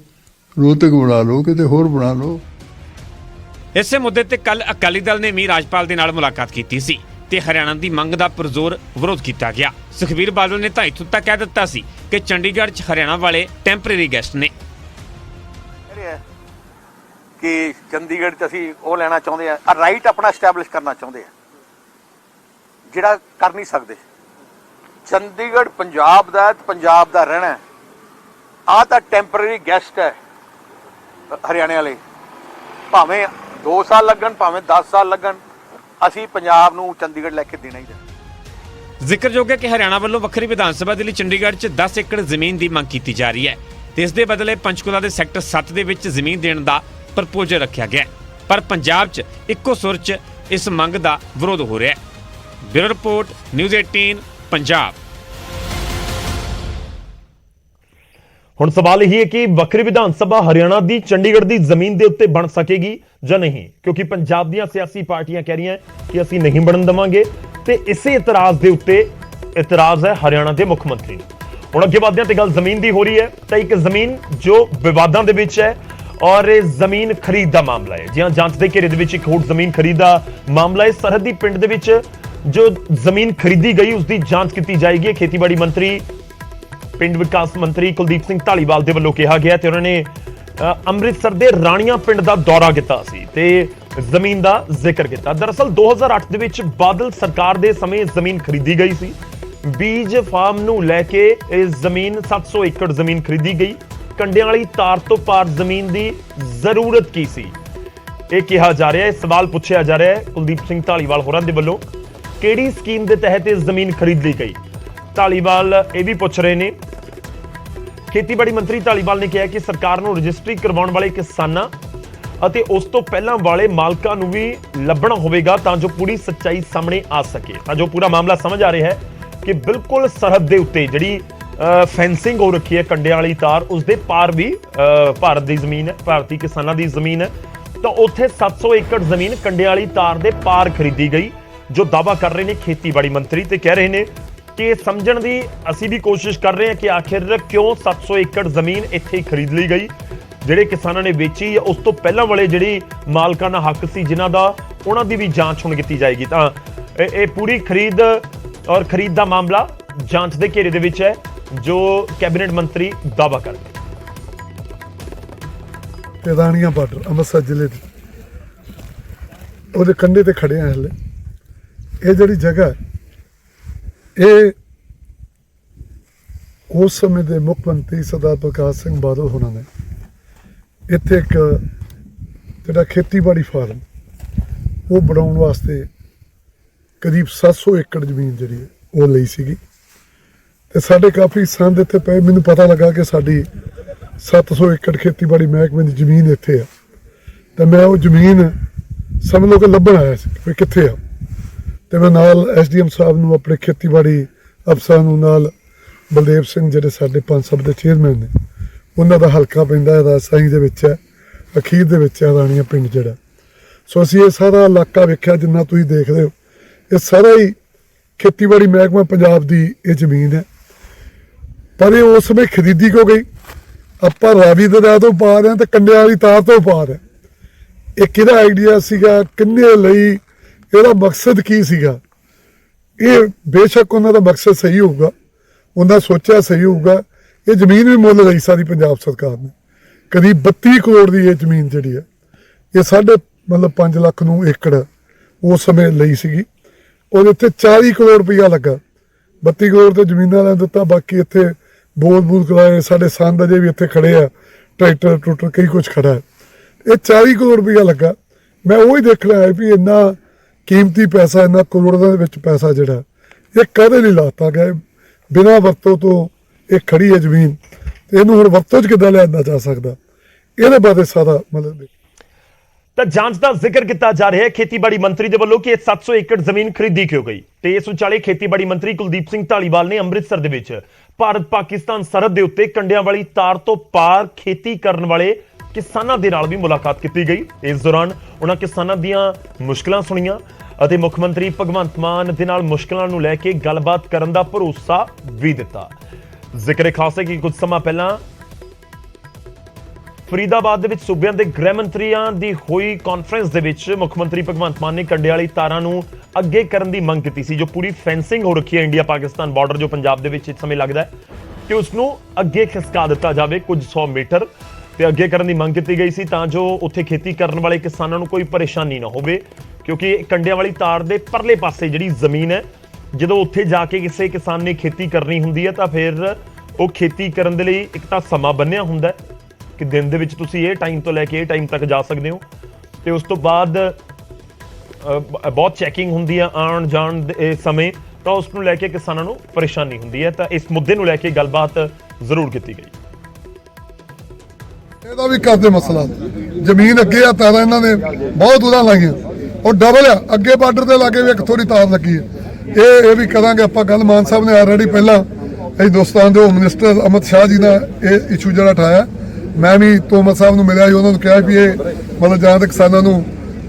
ਰੋਹਤਕ ਬਣਾ ਲਓ, ਕਿਤੇ ਹੋਰ ਬਣਾ ਲਓ। ਇਸੇ ਮੁੱਦੇ ਤੇ ਕੱਲ ਅਕਾਲੀ ਦਲ ਨੇ ਵੀ ਰਾਜਪਾਲ ਦੇ ਨਾਲ ਮੁਲਾਕਾਤ ਕੀਤੀ ਸੀ ਤੇ ਹਰਿਆਣਾ ਦੀ ਮੰਗ ਦਾ ਪੁਰਜ਼ੋਰ ਵਿਰੋਧ ਕੀਤਾ ਗਿਆ। ਸੁਖਬੀਰ ਬਾਦਲ ਨੇ ਤਾਂ ਇੱਥੋਂ ਤੱਕ ਕਹਿ ਦਿੱਤਾ ਸੀ ਕਿ ਚੰਡੀਗੜ੍ਹ 'ਚ ਹਰਿਆਣਾ ਵਾਲੇ ਟੈਂਪਰੇਰੀ ਗੈਸਟ ਨੇ। ਕਿ ਚੰਡੀਗੜ੍ਹ 'ਚ ਅਸੀਂ ਉਹ ਲੈਣਾ ਚਾਹੁੰਦੇ ਆ, ਰਾਈਟ ਆਪਣਾ ਸਟੈਬਲਿਸ਼ ਕਰਨਾ ਚਾਹੁੰਦੇ ਆ ਜਿਹੜਾ ਕਰ ਨਹੀਂ ਸਕਦੇ। ਚੰਡੀਗੜ੍ਹ ਪੰਜਾਬ ਦਾ ਤੇ ਪੰਜਾਬ ਦਾ ਰਹਿਣਾ ਆ ਤਾਂ ਟੈਂਪਰੇਰੀ ਗੈਸਟ ਹੈ ਹਰਿਆਣੇ ਵਾਲੇ, ਭਾਵੇਂ 2 ਸਾਲ ਲੱਗਣ ਭਾਵੇਂ 10 ਸਾਲ ਲੱਗਣ, ਅਸੀਂ ਪੰਜਾਬ ਨੂੰ ਚੰਡੀਗੜ੍ਹ ਲੈ ਕੇ ਦੇਣਾ ਹੀ ਦੇਣਾ। ਜ਼ਿਕਰਯੋਗ ਹੈ ਕਿ ਹਰਿਆਣਾ ਵੱਲੋਂ ਵੱਖਰੀ ਵਿਧਾਨ ਸਭਾ ਦੇ ਲਈ ਚੰਡੀਗੜ੍ਹ 'ਚ 10 ਏਕੜ ਜ਼ਮੀਨ ਦੀ ਮੰਗ ਕੀਤੀ ਜਾ ਰਹੀ ਹੈ ਤੇ ਇਸ ਦੇ ਬਦਲੇ ਪੰਚਕੂਲਾ ਦੇ ਸੈਕਟਰ 7 ਦੇ ਵਿੱਚ ਜ਼ਮੀਨ ਦੇਣ ਦਾ ਪ੍ਰਪੋਜ਼ਲ ਰੱਖਿਆ ਗਿਆ ਹੈ। ਪਰ ਪੰਜਾਬ 'ਚ ਇੱਕੋ ਸੁਰ 'ਚ ਇਸ ਮੰਗ ਦਾ ਵਿਰੋਧ ਹੋ ਰਿਹਾ ਹੈ। Bureau report, news 18 Punjab. ਹੁਣ ਸਵਾਲ ਇਹ ਹੈ ਕਿ ਵੱਖਰੀ ਵਿਧਾਨ ਸਭਾ ਹਰਿਆਣਾ ਦੀ ਚੰਡੀਗੜ੍ਹ ਦੀ ਜ਼ਮੀਨ ਦੇ ਉੱਤੇ ਬਣ ਸਕੇਗੀ ਜਾਂ ਨਹੀਂ, ਕਿਉਂਕਿ ਪੰਜਾਬ ਦੀਆਂ ਸਿਆਸੀ ਪਾਰਟੀਆਂ ਕਹਿ ਰਹੀਆਂ ਕਿ ਅਸੀਂ ਨਹੀਂ ਬਣਨ ਦੇਵਾਂਗੇ ਤੇ ਇਸੇ ਇਤਰਾਜ਼ ਦੇ ਉੱਤੇ ਇਤਰਾਜ਼ ਹੈ ਹਰਿਆਣਾ ਦੇ ਮੁੱਖ ਮੰਤਰੀ ਨੂੰ। ਹੁਣ ਅੱਗੇ ਵਧਦੇ ਹਾਂ ਤੇ ਗੱਲ ਜ਼ਮੀਨ ਦੀ ਹੋ ਰਹੀ ਹੈ ਤਾਂ ਇੱਕ ਜ਼ਮੀਨ ਜੋ ਵਿਵਾਦਾਂ ਦੇ ਵਿੱਚ ਹੈ ਔਰ ਇਹ ਜ਼ਮੀਨ ਖਰੀਦ ਦਾ ਮਾਮਲਾ ਹੈ। ਜੀ ਹਾਂ, ਜਾਂਚ ਦੇ ਘੇਰੇ ਦੇ ਵਿੱਚ ਇੱਕ ਹੋਰ ਜ਼ਮੀਨ ਖਰੀਦ ਦਾ ਮਾਮਲਾ ਹੈ। ਸਰਹੱਦੀ ਪਿੰਡ ਦੇ ਵਿੱਚ ਜੋ ਜ਼ਮੀਨ ਖਰੀਦੀ ਗਈ ਉਸ ਦੀ ਜਾਂਚ ਕੀਤੀ ਜਾਏਗੀ। ਖੇਤੀਬਾੜੀ ਮੰਤਰੀ, ਪਿੰਡ ਵਿਕਾਸ ਮੰਤਰੀ ਕੁਲਦੀਪ ਸਿੰਘ ਢਾਲੀਵਾਲ ਦੇ ਵੱਲੋਂ ਕਿਹਾ ਗਿਆ ਤੇ ਉਹਨਾਂ ਨੇ ਅੰਮ੍ਰਿਤਸਰ ਦੇ ਰਾਣੀਆਂ ਪਿੰਡ ਦਾ ਦੌਰਾ ਕੀਤਾ ਸੀ ਤੇ ਜ਼ਮੀਨ ਦਾ ਜ਼ਿਕਰ ਕੀਤਾ। ਦਰਅਸਲ 2008 ਦੇ ਵਿੱਚ ਬਾਦਲ ਸਰਕਾਰ ਦੇ ਸਮੇਂ ਜ਼ਮੀਨ ਖਰੀਦੀ ਗਈ ਸੀ। ਬੀਜ ਫਾਰਮ ਨੂੰ ਲੈ ਕੇ ਇਹ ਜ਼ਮੀਨ 700 ਏਕੜ ਜ਼ਮੀਨ ਖਰੀਦੀ ਗਈ। ਕੰਡਿਆਂ ਵਾਲੀ ਤਾਰ ਤੋਂ ਪਾਰ ਜ਼ਮੀਨ ਦੀ ਜ਼ਰੂਰਤ ਕੀ ਸੀ, ਇਹ ਕਿਹਾ ਜਾ ਰਿਹਾ ਹੈ। ਸਵਾਲ ਪੁੱਛਿਆ ਜਾ ਰਿਹਾ ਹੈ ਕੁਲਦੀਪ ਸਿੰਘ ਢਾਲੀਵਾਲ ਹੋਰਾਂ ਦੇ ਵੱਲੋਂ, ਕਿਹੜੀ ਸਕੀਮ ਦੇ ਤਹਿਤ ਇਹ ਜ਼ਮੀਨ ਖਰੀਦ ਲਈ ਗਈ। ਢਾਲੀਵਾਲ ਇਹ ਵੀ ਪੁੱਛ ਰਹੇ ਨੇ। ਖੇਤੀਬਾੜੀ ਮੰਤਰੀ ਢਾਲੀਵਾਲ ਨੇ ਕਿਹਾ ਕਿ ਸਰਕਾਰ ਨੂੰ ਰਜਿਸਟਰੀ ਕਰਵਾਉਣ ਵਾਲੇ ਕਿਸਾਨਾਂ ਅਤੇ ਉਸ ਤੋਂ ਪਹਿਲਾਂ ਵਾਲੇ ਮਾਲਕਾਂ ਨੂੰ ਵੀ ਲੱਭਣਾ ਹੋਵੇਗਾ ਤਾਂ ਜੋ ਪੂਰੀ ਸੱਚਾਈ ਸਾਹਮਣੇ ਆ ਸਕੇ। ਤਾਂ ਜੋ ਪੂਰਾ ਮਾਮਲਾ ਸਮਝ ਆ ਰਿਹਾ ਹੈ ਕਿ ਬਿਲਕੁਲ ਸਰਹੱਦ ਦੇ ਉੱਤੇ ਜਿਹੜੀ ਫੈਂਸਿੰਗ ਹੋ ਰੱਖੀ ਹੈ ਕੰਡਿਆਂ ਵਾਲੀ ਤਾਰ, ਉਸ ਦੇ ਪਾਰ ਵੀ ਭਾਰਤ ਦੀ ਜ਼ਮੀਨ ਹੈ, ਭਾਰਤੀ ਕਿਸਾਨਾਂ ਦੀ ਜ਼ਮੀਨ ਹੈ। ਤਾਂ ਉੱਥੇ 700 ਏਕੜ ਜ਼ਮੀਨ ਕੰਡਿਆਂ ਵਾਲੀ ਤਾਰ ਦੇ ਪਾਰ ਖਰੀਦੀ ਗਈ, ਜੋ ਦਾਅਵਾ ਕਰ ਰਹੇ ਨੇ ਖੇਤੀਬਾੜੀ ਮੰਤਰੀ ਤੇ ਕਹਿ ਰਹੇ ਨੇ ਕਿ ਸਮਝਣ ਦੀ ਅਸੀਂ ਵੀ ਕੋਸ਼ਿਸ਼ ਕਰ ਰਹੇ ਹਾਂ ਕਿ ਆਖਿਰ ਕਿਉਂ 700 ਏਕੜ ਜ਼ਮੀਨ ਇੱਥੇ ਖਰੀਦ ਲਈ ਗਈ। ਜਿਹੜੇ ਕਿਸਾਨਾਂ ਨੇ ਵੇਚੀ ਜਾਂ ਉਸ ਤੋਂ ਪਹਿਲਾਂ ਵਾਲੇ ਜਿਹੜੀ ਮਾਲਕਾਨਾ ਹੱਕ ਸੀ ਜਿਨ੍ਹਾਂ ਦਾ, ਉਹਨਾਂ ਦੀ ਵੀ ਜਾਂਚ ਹੁਣ ਕੀਤੀ ਜਾਏਗੀ। ਤਾਂ ਇਹ ਪੂਰੀ ਖਰੀਦ ਔਰ ਖਰੀਦ ਦਾ ਮਾਮਲਾ ਜਾਂਚ ਦੇ ਘੇਰੇ ਦੇ ਵਿੱਚ ਹੈ, ਜੋ ਕੈਬਨਿਟ ਮੰਤਰੀ ਦਾਅਵਾ ਕਰਦੇ। ਤੇ ਰਾਣੀਆਂ ਬਾਰਡਰ ਅੰਮ੍ਰਿਤਸਰ ਜ਼ਿਲ੍ਹੇ ਦੇ ਉਹਦੇ ਕੰਢੇ ਤੇ ਖੜੇ ਆ ਹਲੇ। ਇਹ ਜਿਹੜੀ ਜਗ੍ਹਾ ਇਹ ਉਸ ਸਮੇਂ ਦੇ ਮੁੱਖ ਮੰਤਰੀ ਸਰਦਾਰ ਪ੍ਰਕਾਸ਼ ਸਿੰਘ ਬਾਦਲ ਹੋਣਾ ਨੇ ਇੱਥੇ ਇੱਕ ਜਿਹੜਾ ਖੇਤੀਬਾੜੀ ਫਾਰਮ ਉਹ ਬਣਾਉਣ ਵਾਸਤੇ ਕਰੀਬ 700 ਏਕੜ ਜ਼ਮੀਨ ਜਿਹੜੀ ਉਹ ਲਈ ਸੀਗੀ ਤੇ ਸਾਡੇ ਕਾਫੀ ਸੰਦ ਇੱਥੇ ਪਏ। ਮੈਨੂੰ ਪਤਾ ਲੱਗਾ ਕਿ ਸਾਡੀ 700 ਏਕੜ ਖੇਤੀਬਾੜੀ ਮਹਿਕਮੇ ਦੀ ਜ਼ਮੀਨ ਇੱਥੇ ਆ ਤੇ ਮੈਂ ਉਹ ਜ਼ਮੀਨ ਸਮਝ ਲਓ ਕਿ ਲੱਭਣ ਆਇਆ ਸੀ ਵੀ ਕਿੱਥੇ ਆ। ਤੇ ਮੈਂ ਨਾਲ SDM ਸਾਹਿਬ ਨੂੰ, ਆਪਣੇ ਖੇਤੀਬਾੜੀ ਅਫਸਰਾਂ ਨੂੰ, ਨਾਲ ਬਲਦੇਵ ਸਿੰਘ ਜਿਹੜੇ ਸਾਡੇ ਪੰਚ ਸਭਾ ਦੇ ਚੇਅਰਮੈਨ ਨੇ, ਉਹਨਾਂ ਦਾ ਹਲਕਾ ਪੈਂਦਾ ਹੈ ਰਾਜਸ਼ਾਹੀ ਦੇ ਵਿੱਚ ਹੈ, ਅਖੀਰ ਦੇ ਵਿੱਚ ਹੈ ਰਾਣੀਆਂ ਪਿੰਡ ਜਿਹੜਾ। ਸੋ ਅਸੀਂ ਇਹ ਸਾਰਾ ਇਲਾਕਾ ਵੇਖਿਆ ਜਿੰਨਾ ਤੁਸੀਂ ਦੇਖ ਰਹੇ ਹੋ, ਇਹ ਸਾਰਾ ਹੀ ਖੇਤੀਬਾੜੀ ਮਹਿਕਮਾ ਪੰਜਾਬ ਦੀ ਇਹ ਜ਼ਮੀਨ ਹੈ। ਪਰ ਇਹ ਉਸ ਸਮੇਂ ਖਰੀਦੀ ਕਿਉਂ ਗਈ? ਆਪਾਂ ਰਾਵੀ ਦਰਿਆ ਤੋਂ ਪਾਰ ਹਾਂ ਤੇ ਕੰਡਿਆਂ ਵਾਲੀ ਤਾਰ ਤੋਂ ਪਾਰ ਹੈ। ਇਹ ਕਿਹਦਾ ਆਈਡੀਆ ਸੀਗਾ, ਕਿੰਨੇ ਲਈ, ਇਹਦਾ ਮਕਸਦ ਕੀ ਸੀਗਾ? ਇਹ ਬੇਸ਼ੱਕ ਉਹਨਾਂ ਦਾ ਮਕਸਦ ਸਹੀ ਹੋਊਗਾ, ਉਹਨਾਂ ਸੋਚਿਆ ਸਹੀ ਹੋਊਗਾ। ਇਹ ਜ਼ਮੀਨ ਵੀ ਮੁੱਲ ਲਈ ਸਾਰੀ ਪੰਜਾਬ ਸਰਕਾਰ ਨੇ, ਕਰੀਬ 32 ਕਰੋੜ ਦੀ ਇਹ ਜ਼ਮੀਨ ਜਿਹੜੀ ਹੈ, ਇਹ 5 ਲੱਖ ਨੂੰ ਏਕੜ ਉਸ ਸਮੇਂ ਲਈ ਸੀਗੀ। ਉਹਦੇ ਉੱਤੇ 40 ਕਰੋੜ ਰੁਪਈਆ ਲੱਗਾ। 32 ਕਰੋੜ ਤੇ ਜ਼ਮੀਨਾਂ ਲੈ ਦਿੱਤਾ, ਬਾਕੀ ਇੱਥੇ ਬੋਲ ਕਰਾਏ। ਸਾਡੇ ਸੰਦ ਅਜੇ ਵੀ ਇੱਥੇ ਖੜੇ ਆ, ਟਰੈਕਟਰ ਕਈ ਕੁਝ ਖੜਾ ਹੈ। ਇਹ 40 ਕਰੋੜ ਰੁਪਈਆ ਲੱਗਾ। ਮੈਂ ਉਹੀ ਦੇਖਣਾ ਹੈ ਵੀ ਇੰਨਾ ਕੀਮਤੀ ਪੈਸਾ, ਇੰਨਾ ਕਰੋੜਾਂ ਦੇ ਵਿੱਚ ਪੈਸਾ ਜਿਹੜਾ ਇਹ ਕਾਹਦੇ ਲਈ ਲਾਤਾ ਗਿਆ? ਬਿਨਾਂ ਵਰਤੋਂ ਤੋਂ ਇਹ ਖੜੀ ਹੈ ਜ਼ਮੀਨ ਤੇ ਇਹਨੂੰ ਹੁਣ ਵਰਤੋਂ 'ਚ ਕਿੱਦਾਂ ਲਿਆਂਦਾ ਜਾ ਸਕਦਾ? ਇਹਦੇ ਬਾਰੇ ਸਾਰਾ ਮਤਲਬ ਤਾਂ ਜਾਂਚ ਦਾ ਜ਼ਿਕਰ ਕੀਤਾ ਜਾ ਰਿਹਾ ਹੈ ਖੇਤੀਬਾੜੀ ਮੰਤਰੀ ਦੇ ਵੱਲੋਂ ਕਿ 700 ਏਕੜ ਜ਼ਮੀਨ ਖਰੀਦੀ ਕਿਉਂ ਗਈ। ਤੇ ਇਸ ਵਿਚਾਲੇ ਖੇਤੀਬਾੜੀ ਮੰਤਰੀ ਕੁਲਦੀਪ ਸਿੰਘ ਢਾਲੀਵਾਲ ਨੇ ਅੰਮ੍ਰਿਤਸਰ ਦੇ ਵਿੱਚ ਭਾਰਤ ਪਾਕਿਸਤਾਨ ਸਰਹੱਦ ਦੇ ਉੱਤੇ ਕੰਡਿਆਂ ਵਾਲੀ ਤਾਰ ਤੋਂ ਪਾਰ ਖੇਤੀ ਕਰਨ ਵਾਲੇ ਕਿਸਾਨਾਂ ਦੇ ਨਾਲ ਵੀ ਮੁਲਾਕਾਤ ਕੀਤੀ ਗਈ। ਇਸ ਦੌਰਾਨ ਉਹਨਾਂ ਕਿਸਾਨਾਂ ਦੀਆਂ ਮੁਸ਼ਕਲਾਂ ਸੁਣੀਆਂ ਅਤੇ ਮੁੱਖ ਮੰਤਰੀ ਭਗਵੰਤ ਮਾਨ ਦੇ ਨਾਲ ਮੁਸ਼ਕਲਾਂ ਨੂੰ ਲੈ ਕੇ ਗੱਲਬਾਤ ਕਰਨ ਦਾ ਭਰੋਸਾ ਵੀ ਦਿੱਤਾ। ਜ਼ਿਕਰ ਖਾਸ ਹੈ ਕਿ ਕੁਝ ਸਮਾਂ ਪਹਿਲਾਂ ਫਰੀਦਾਬਾਦ ਦੇ ਵਿੱਚ ਸੂਬਿਆਂ ਦੇ ਗ੍ਰਹਿ ਮੰਤਰੀਆਂ ਦੀ ਹੋਈ ਕਾਨਫਰੰਸ ਦੇ ਵਿੱਚ ਮੁੱਖ ਮੰਤਰੀ ਭਗਵੰਤ ਮਾਨ ਨੇ ਕੰਡੇ ਵਾਲੀ ਤਾਰਾਂ ਨੂੰ ਅੱਗੇ ਕਰਨ ਦੀ ਮੰਗ ਕੀਤੀ ਸੀ। ਜੋ ਪੂਰੀ ਫੈਂਸਿੰਗ ਹੋ ਰੱਖੀ ਹੈ ਇੰਡੀਆ ਪਾਕਿਸਤਾਨ ਬਾਰਡਰ ਜੋ ਪੰਜਾਬ ਦੇ ਵਿੱਚ ਇਸ ਸਮੇਂ ਲੱਗਦਾ ਹੈ ਕਿ ਉਸ ਨੂੰ ਅੱਗੇ ਖਿਸਕਾ ਦਿੱਤਾ ਜਾਵੇ ਕੁਝ 100 ਮੀਟਰ ਤੇ ਅੱਗੇ ਕਰਨ ਦੀ ਮੰਗ ਕੀਤੀ ਗਈ ਸੀ ਤਾਂ ਜੋ ਉੱਥੇ ਖੇਤੀ ਕਰਨ ਵਾਲੇ ਕਿਸਾਨਾਂ ਨੂੰ ਕੋਈ ਪਰੇਸ਼ਾਨੀ ਨਾ ਹੋਵੇ, ਕਿਉਂਕਿ ਕੰਡਿਆਂ ਵਾਲੀ ਤਾਰ ਦੇ ਪਰਲੇ ਪਾਸੇ ਜਿਹੜੀ ਜ਼ਮੀਨ ਹੈ ਜਦੋਂ ਉੱਥੇ ਜਾ ਕੇ ਕਿਸੇ ਕਿਸਾਨ ਨੇ ਖੇਤੀ ਕਰਨੀ ਹੁੰਦੀ ਹੈ ਤਾਂ ਫਿਰ ਉਹ ਖੇਤੀ ਕਰਨ ਦੇ ਲਈ ਇੱਕ ਤਾਂ ਸਮਾਂ ਬੰਨਿਆ ਹੁੰਦਾ ਹੈ ਕਿ ਦਿਨ ਦੇ ਵਿੱਚ ਤੁਸੀਂ ਇਹ ਟਾਈਮ ਤੋਂ ਲੈ ਕੇ ਇਹ ਟਾਈਮ ਤੱਕ ਜਾ ਸਕਦੇ ਹੋ, ਤੇ ਉਸ ਤੋਂ ਬਾਅਦ ਬਹੁਤ ਚੈਕਿੰਗ ਹੁੰਦੀ ਆ ਆਉਣ ਜਾਣ ਦੇ ਸਮੇਂ, ਤਾਂ ਉਸ ਨੂੰ ਲੈ ਕੇ ਕਿਸਾਨਾਂ ਨੂੰ ਪਰੇਸ਼ਾਨੀ ਹੁੰਦੀ ਹੈ। ਤਾਂ ਇਸ ਮੁੱਦੇ ਨੂੰ ਲੈ ਕੇ ਗੱਲਬਾਤ ਜ਼ਰੂਰ ਕੀਤੀ ਗਈ। ਇਹਦਾ ਵੀ ਕਰਦੇ ਮਸਲਾ, ਜ਼ਮੀਨ ਅੱਗੇ ਆ ਤਾਰਾਂ ਇਹਨਾਂ ਨੇ ਬਹੁਤ ਦੂਰਾਂ ਲਾਈਆਂ, ਉਹ ਡਬਲ ਆ ਅੱਗੇ ਬਾਰਡਰ ਦੇ ਲਾਗੇ ਵੀ ਇੱਕ ਥੋੜੀ ਤਾਰ ਲੱਗੀ ਹੈ। ਇਹ ਵੀ ਕਰਾਂਗੇ ਆਪਾਂ ਗੱਲ। ਮਾਨ ਸਾਹਿਬ ਨੇ ਆਲਰੇਡੀ ਪਹਿਲਾਂ ਹਿੰਦੁਸਤਾਨ ਦੇ ਹੋਮ ਮਿਨਿਸਟਰ ਅਮਿਤ ਸ਼ਾਹ ਜੀ ਦਾ ਇਹ ਇਸ਼ੂ ਜਿਹੜਾ ਉਠਾਇਆ, ਮੈਂ ਵੀ ਤੋਮਰ ਸਾਹਿਬ ਨੂੰ ਮਿਲਿਆ, ਉਹਨਾਂ ਨੂੰ ਕਿਹਾ ਵੀ ਇਹ ਮਤਲਬ ਜਾਂ ਤਾਂ ਕਿਸਾਨਾਂ ਨੂੰ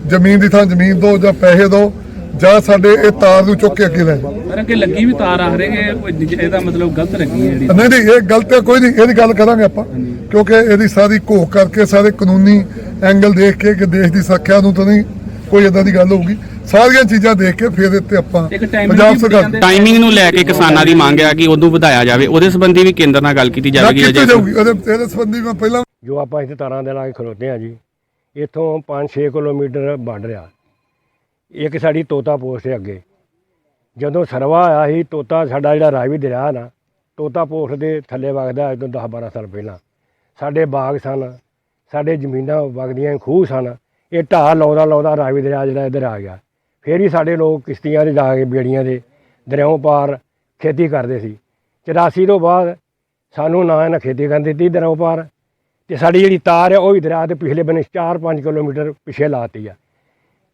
ਜ਼ਮੀਨ ਦੀ ਥਾਂ ਜ਼ਮੀਨ ਦਿਓ ਜਾਂ ਪੈਸੇ ਦਿਓ ਜਾਂ ਸਾਡੇ ਇਹ ਤਾਰ ਨੂੰ ਚੁੱਕ ਕੇ ਅੱਗੇ ਲੈ ਜਾਓ। ਪਰ ਅੱਗੇ ਲੱਗੀ ਵੀ ਤਾਰ ਆ ਰਹੇ ਇਹਦਾ ਮਤਲਬ ਗਲਤ ਲੱਗੀ ਹੈ ਜਿਹੜੀ। ਨਹੀਂ ਇਹ ਗਲਤ ਹੈ ਕੋਈ ਨਹੀਂ, ਇਹਦੀ ਗੱਲ ਕਰਾਂਗੇ ਆਪਾਂ, ਕਿਉਂਕਿ ਇਹਦੀ ਸਾਰੀ ਘੋਖ ਕਰਕੇ ਸਾਰੇ ਕਾਨੂੰਨੀ ਐਂਗਲ ਦੇਖ ਕੇ ਕਿ ਦੇਸ਼ ਦੀ ਸੁਰੱਖਿਆ ਨੂੰ ਤਾਂ ਨਹੀਂ ਕੋਈ ਏਦਾਂ ਦੀ ਗੱਲ ਹੋਊਗੀ, ਸਾਰੀਆਂ ਚੀਜ਼ਾਂ ਦੇਖ ਕੇ ਫਿਰ ਇੱਥੇ ਆਪਾਂ ਪੰਜਾਬ ਸਰਕਾਰ ਟਾਈਮਿੰਗ ਨੂੰ ਲੈ ਕੇ ਕਿਸਾਨਾਂ ਦੀ ਮੰਗ ਹੈ ਕਿ ਉਦੋਂ ਵਧਾਇਆ ਜਾਵੇ, ਉਹਦੇ ਸੰਬੰਧੀ ਵੀ ਕੇਂਦਰ ਨਾਲ ਗੱਲ ਕੀਤੀ ਜਾਵੇਗੀ। ਇਹਦੇ ਸੰਬੰਧੀ ਮੈਂ ਪਹਿਲਾਂ ਜੋ ਆਪਾਂ ਇੱਥੇ ਤਾਰਾਂ ਦੇ ਲਾ ਕੇ ਖਲੋਤੇ ਆ ਜੀ, ਇੱਥੋਂ 5-6 ਕਿਲੋਮੀਟਰ ਬਾਰਡਰ ਆ। ਇੱਕ ਸਾਡੀ ਤੋਤਾ ਪੋਸਟ ਹੈ ਅੱਗੇ, ਜਦੋਂ ਸਰਵਾ ਆਇਆ ਸੀ ਤੋਤਾ ਸਾਡਾ ਜਿਹੜਾ ਰਾਵੀ ਦਰਿਆ ਨਾ, ਤੋਤਾ ਪੋਸਟ ਦੇ ਥੱਲੇ ਵਗਦਾ ਅੱਜ ਤੋਂ 10-12 ਸਾਲ ਪਹਿਲਾਂ। ਸਾਡੇ ਬਾਗ ਸਨ, ਸਾਡੇ ਜ਼ਮੀਨਾਂ ਵਗਦੀਆਂ ਖੂਹ ਸਨ, ਇਹ ਢਾਹ ਲਾਉਂਦਾ ਰਾਵੀ ਦਰਿਆ ਜਿਹੜਾ ਇੱਧਰ ਆ ਗਿਆ। ਫਿਰ ਹੀ ਸਾਡੇ ਲੋਕ ਕਿਸ਼ਤੀਆਂ 'ਤੇ ਜਾ ਕੇ ਬੇੜੀਆਂ ਦੇ ਦਰਿਆਓਂ ਪਾਰ ਖੇਤੀ ਕਰਦੇ ਸੀ। 84 ਤੋਂ ਬਾਅਦ ਸਾਨੂੰ ਨਾ ਇਹਨਾਂ ਖੇਤੀ ਕਰਨ ਦਿੱਤੀ ਦਰਿਆਓਂ ਪਾਰ, ਅਤੇ ਸਾਡੀ ਜਿਹੜੀ ਤਾਰ ਹੈ ਉਹ ਵੀ ਦਰਿਆ ਦੇ ਪਿਛਲੇ ਬੰਨੇ 4-5 ਕਿਲੋਮੀਟਰ ਪਿੱਛੇ ਲਾਤੀ ਆ।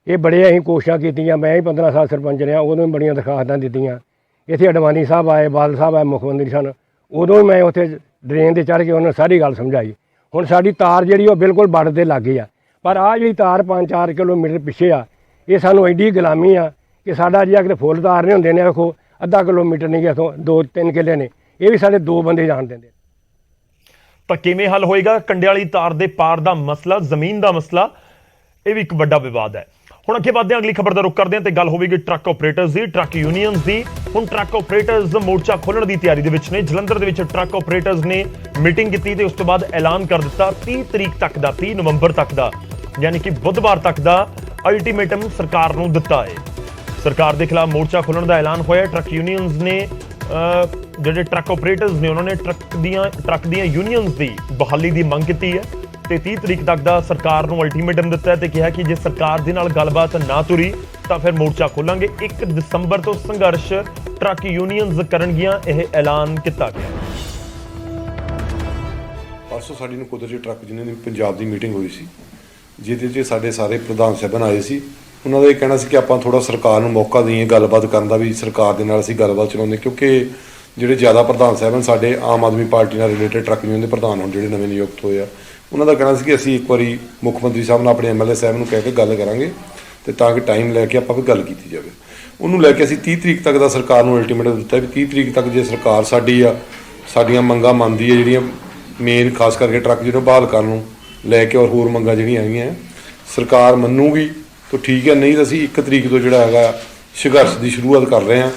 ਇਹ ਬੜੇ ਅਸੀਂ ਕੋਸ਼ਿਸ਼ਾਂ ਕੀਤੀਆਂ, ਮੈਂ ਹੀ 15 ਸਾਲ ਸਰਪੰਚ ਰਿਹਾ, ਉਦੋਂ ਵੀ ਬੜੀਆਂ ਦਰਖਾਸਤਾਂ ਦਿੱਤੀਆਂ। ਇੱਥੇ ਅਡਵਾਨੀ ਸਾਹਿਬ ਆਏ, ਬਾਦਲ ਸਾਹਿਬ ਆਏ, ਮੁੱਖ ਮੰਤਰੀ ਸਨ, ਉਦੋਂ ਵੀ ਮੈਂ ਉੱਥੇ ਡਰੇਨ 'ਤੇ ਚੜ੍ਹ ਕੇ ਉਹਨਾਂ ਨੂੰ ਸਾਰੀ ਗੱਲ ਸਮਝਾਈ। ਹੁਣ ਸਾਡੀ ਤਾਰ ਜਿਹੜੀ ਉਹ ਬਿਲਕੁਲ ਬਾਰਡਰ ਦੇ ਲਾਗੇ ਆ, ਪਰ ਆਹ ਜਿਹੜੀ ਤਾਰ 5-4 ਕਿਲੋਮੀਟਰ ਪਿੱਛੇ ਆ, ਇਹ ਸਾਨੂੰ ਐਡੀ ਗੁਲਾਮੀ ਆ ਕਿ ਸਾਡਾ ਜਿਹੜਾ ਕਿਤੇ ਫੁੱਲ ਤਾਰ ਨਹੀਂ ਹੁੰਦੇ ਨੇ, ਵੇਖੋ ਅੱਧਾ ਕਿਲੋਮੀਟਰ ਨਹੀਂ, ਇੱਥੋਂ 2-3 ਕਿੱਲੇ ਨੇ, ਇਹ ਵੀ ਸਾਡੇ 2 ਬੰਦੇ ਜਾਣ ਦਿੰਦੇ। ਤਾਂ ਕਿਵੇਂ ਹੱਲ ਹੋਏਗਾ ਕੰਡੇ ਵਾਲੀ ਤਾਰ ਦੇ ਪਾਰ ਦਾ ਮਸਲਾ, ਜ਼ਮੀਨ ਦਾ ਮਸਲਾ? ਇਹ ਵੀ ਇੱਕ ਵੱਡਾ ਵਿਵਾਦ ਹੈ। ਹੁਣ ਅੱਗੇ ਵਧਦੇ ਹਾਂ, ਅਗਲੀ ਖਬਰ ਦਾ ਰੁਖ ਕਰਦੇ ਹਾਂ ਤੇ ਗੱਲ ਹੋਵੇਗੀ ਟਰੱਕ ਆਪਰੇਟਰਸ ਦੀ, ਟਰੱਕ ਯੂਨੀਅਨਸ ਦੀ। ਹੁਣ ਟਰੱਕ ਆਪਰੇਟਰਸ ਮੋਰਚਾ ਖੋਲ੍ਹਣ ਦੀ ਤਿਆਰੀ ਦੇ ਵਿੱਚ ਨੇ। ਜਲੰਧਰ ਦੇ ਵਿੱਚ ਟਰੱਕ ਆਪਰੇਟਰਸ ਨੇ ਮੀਟਿੰਗ ਕੀਤੀ ਤੇ ਉਸ ਤੋਂ ਬਾਅਦ ਐਲਾਨ ਕਰ ਦਿੱਤਾ 30 ਤਰੀਕ ਤੱਕ ਦਾ, 30 ਨਵੰਬਰ ਤੱਕ ਦਾ, ਯਾਨੀ ਕਿ ਬੁੱਧਵਾਰ ਤੱਕ ਦਾ ਅਲਟੀਮੇਟਮ ਸਰਕਾਰ ਨੂੰ ਦਿੱਤਾ ਹੈ। ਸਰਕਾਰ ਦੇ ਖਿਲਾਫ ਮੋਰਚਾ ਖੋਲ੍ਹਣ ਦਾ ਐਲਾਨ ਹੋਇਆ। ਟਰੱਕ ਯੂਨੀਅਨਸ ਨੇ ਜਿਹੜੇ ਟਰੱਕ ਆਪਰੇਟਰਸ ਨੇ ਉਹਨਾਂ ਨੇ ਟਰੱਕ ਦੀਆਂ ਯੂਨੀਅਨਸ ਦੀ ਬਹਾਲੀ ਦੀ ਮੰਗ ਕੀਤੀ ਹੈ ਤੇ 30 ਤਰੀਕ ਤੱਕ ਦਾ ਸਰਕਾਰ ਨੂੰ ਅਲਟੀਮੇਟਮ ਦਿੱਤਾ ਹੈ ਤੇ ਕਿਹਾ ਕਿ ਜੇ ਸਰਕਾਰ ਦੇ ਨਾਲ ਗੱਲਬਾਤ ਨਾ ਤੁਰੀ ਤਾਂ ਫਿਰ ਮੋਰਚਾ ਖੋਲਾਂਗੇ। 1 ਦਸੰਬਰ ਤੋਂ ਸੰਘਰਸ਼ ਟਰੱਕ ਯੂਨੀਅਨਸ ਕਰਨਗੀਆਂ, ਇਹ ਐਲਾਨ ਕੀਤਾ ਗਿਆ। ਪਰਸੋਂ ਸਾਡੀ ਨੂੰ ਕੁਦਰਤੀ ਟਰੱਕ ਯੂਨੀਅਨ ਦੀ ਪੰਜਾਬ ਦੀ ਮੀਟਿੰਗ ਹੋਈ ਸੀ, ਜਿਹਦੇ 'ਚ ਸਾਡੇ ਸਾਰੇ ਪ੍ਰਧਾਨ ਸਾਹਿਬਾਨ ਆਏ ਸੀ। ਉਹਨਾਂ ਦਾ ਇਹ ਕਹਿਣਾ ਸੀ ਕਿ ਆਪਾਂ ਥੋੜ੍ਹਾ ਸਰਕਾਰ ਨੂੰ ਮੌਕਾ ਦਈਏ ਗੱਲਬਾਤ ਕਰਨ ਦਾ, ਵੀ ਸਰਕਾਰ ਦੇ ਨਾਲ ਅਸੀਂ ਗੱਲਬਾਤ ਚਲਾਉਂਦੇ, ਕਿਉਂਕਿ ਜਿਹੜੇ ਜ਼ਿਆਦਾ ਪ੍ਰਧਾਨ ਸਾਹਿਬਾਨ ਸਾਡੇ ਆਮ ਆਦਮੀ ਪਾਰਟੀ ਨਾਲ ਰਿਲੇਟਡ ਟਰੱਕ ਯੂਨੀਅਨ ਦੇ ਪ੍ਰਧਾਨ ਹੁਣ ਜਿਹੜੇ ਨਵੇਂ ਨਿਯੁਕਤ ਹੋਏ ਆ, ਉਹਨਾਂ ਦਾ ਕਹਿਣਾ ਸੀ ਕਿ ਅਸੀਂ ਇੱਕ ਵਾਰੀ ਮੁੱਖ ਮੰਤਰੀ ਸਾਹਿਬ ਨਾਲ ਆਪਣੇ MLA ਸਾਹਿਬ ਨੂੰ ਕਹਿ ਕੇ ਗੱਲ ਕਰਾਂਗੇ ਤੇ ਤਾਂ ਕਿ ਟਾਈਮ ਲੈ ਕੇ ਆਪਾਂ ਵੀ ਗੱਲ ਕੀਤੀ ਜਾਵੇ। ਉਹਨੂੰ ਲੈ ਕੇ ਅਸੀਂ 30 ਤਰੀਕ ਤੱਕ ਦਾ ਸਰਕਾਰ ਨੂੰ ਅਲਟੀਮੇਟਮ ਦਿੱਤਾ ਵੀ 30 ਤਰੀਕ ਤੱਕ ਜੇ ਸਰਕਾਰ ਸਾਡੀਆਂ ਮੰਗਾਂ ਮੰਨਦੀ ਹੈ, ਜਿਹੜੀਆਂ ਮੇਨ ਖਾਸ ਕਰਕੇ ਟਰੱਕ ਜਿਹਨੂੰ ਬਹਾਲ ਕਰਨ ਨੂੰ ਲੈ ਕੇ ਔਰ ਹੋਰ ਮੰਗਾਂ ਜਿਹੜੀਆਂ ਹੈਗੀਆਂ ਸਰਕਾਰ ਮੰਨੂਗੀ ਤਾਂ ਠੀਕ ਹੈ, ਨਹੀਂ ਤਾਂ ਅਸੀਂ 1 ਤਰੀਕ ਤੋਂ ਜਿਹੜਾ ਹੈਗਾ ਸੰਘਰਸ਼ ਦੀ ਸ਼ੁਰੂਆਤ ਕਰ ਰਹੇ ਹਾਂ।